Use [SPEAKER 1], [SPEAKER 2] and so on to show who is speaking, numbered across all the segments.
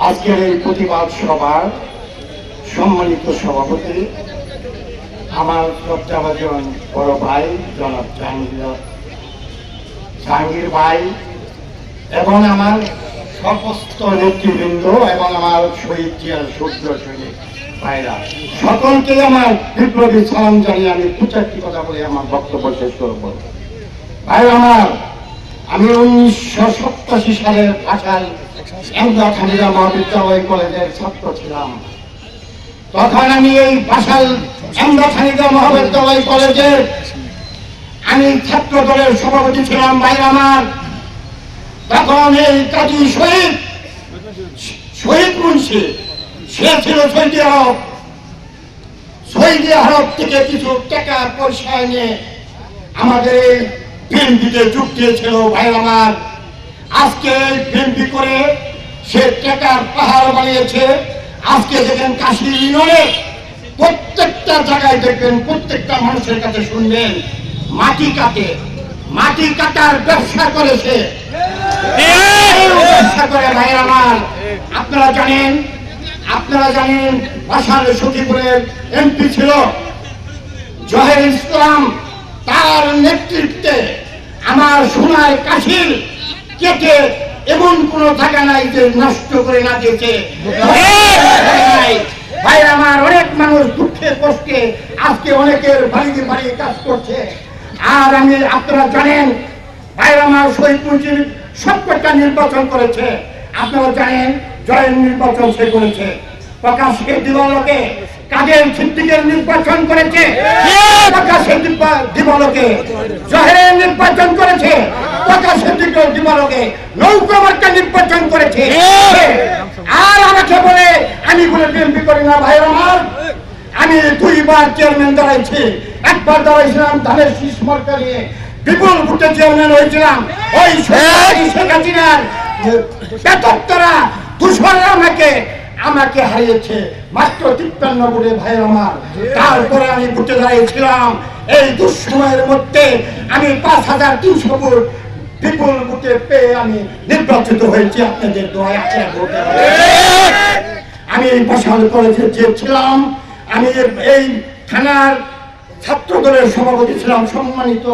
[SPEAKER 1] আজকের এই প্রতিবাদ সভার সম্মানিত সভাপতি আমার শ্রদ্ধাভাজন বড় ভাই জনাব জাহাঙ্গীর ভাই এবং আমার সমস্ত নেতৃবৃন্দ এবং আমার শহীদ জিয়ার সূর্য সৈনিক ভাইরা সকলকে আমার বিপ্লবী সালাম জানিয়ে আমি দু চারটি কথা বলে আমার বক্তব্য শেষ করব। ভাই আমার, আমি 1987 সালের ভাষায় এমদাদ হামিদা মহাবিদ্যালয় কলেজের ছাত্র ছিলাম। তখন আমি এই ভাষাল এমদাদ হামিদা মহাবিদ্যালয় কলেজের আমি ছাত্র দলের সভাপতি ছিলাম। ভাই আমার, তখন এই কাজী শহীদ মুন্সি সে ছিল সৌদি আরব থেকে কিছু টাকা পয়সা নিয়ে আমাদের এই বিএনপিতে যোগ দিয়েছিল। ভাই আমার, আজকে বিএনপি করে সে টাকার পাহাড় বানিয়েছে। আজকে দেখেন কাশী ইউনিয়নে প্রত্যেকটা জায়গায় দেখবেন, প্রত্যেকটা মানুষের কাছে শুনবেন মাটি কাটার ব্যবসা করেছে। ব্যবসা করে ভাই আমার, আপনারা জানেন ভাষার সখীপুরের এমপি ছিল জহির ইসলাম। তার নেতৃত্বে আমার সোনার কাশির কেটে এমন কোন জায়গা নাই যে নষ্ট করে না দিয়েছে। ভাই আমার, অনেক মানুষ দুঃখে কষ্টে আজকে অনেকের বাড়িতে বাড়ি কাজ করছে। আর আপনারা জানেন ভাই আমার, শহীদ মুন্সির সবকটা নির্বাচন করেছে। আপনারা জানেন জয়ের নির্বাচন সে করেছে। প্রকাশের দিবালোকে কাদের সিদ্দিকের নির্বাচন করেছে। প্রকাশের দিবালোকে জহের নির্বাচন করেছে। প্রকাশের দিবালোকে নৌকামার্কা নির্বাচন করেছে। আর আমাকে বলে আমি বলে বিএনপি করি না। ভাই আমার, আমি 2বার চেয়ারম্যান দাঁড়াইছি। একবার দাঁড়াইছিলাম ধানের শীষ মার্কা নিয়ে, বিপুল ভোটে চেয়ারম্যান হয়েছিলাম। ওই শেখ হাসিনার বেতরা দুশোরা আমাকে হারিয়েছে মাত্র 53 ভোটে। ভাই আমার, তারপরে আমি ভোটে দাঁড়িয়েছিলাম। এই দুঃসময়ের মধ্যে আমি 5300 ভোট বিপুল ভোটে পেয়ে আমি নির্বাচিত হয়েছি আপনাদের দোয়ায়। আমি এই ভাষাল কলেজে যে ছিলাম, আমি এই থানার ছাত্র দলের সভাপতি ছিলাম, সম্মানিত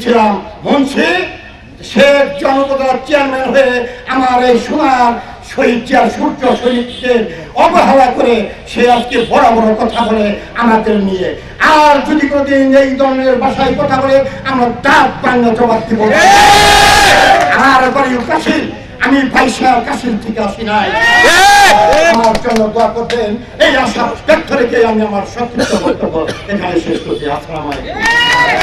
[SPEAKER 1] ছিলাম মুন্সি। সে জনপদের চেয়ারম্যান হয়ে আমার এই সোনার শহীদ জিয়ার সূর্য সৈনিকদের অবহেলা করে সে আজকে বড় বড় কথা বলে আমাদের নিয়ে। আর যদি কোনদিন এই ধরনের ভাষায় কথা বলে আমরা দাঁত ভাঙা জবাব দিব। আর কাশিল, আমি পয়সা কাশিল থেকে আসি নাই। আমার জন্য দোয়া করবেন, এই আশা ব্যক্ত রেখে আমি আমার সংক্ষিপ্ত বক্তব্য এখানে শেষ করছি। আসসালামু আলাইকুম।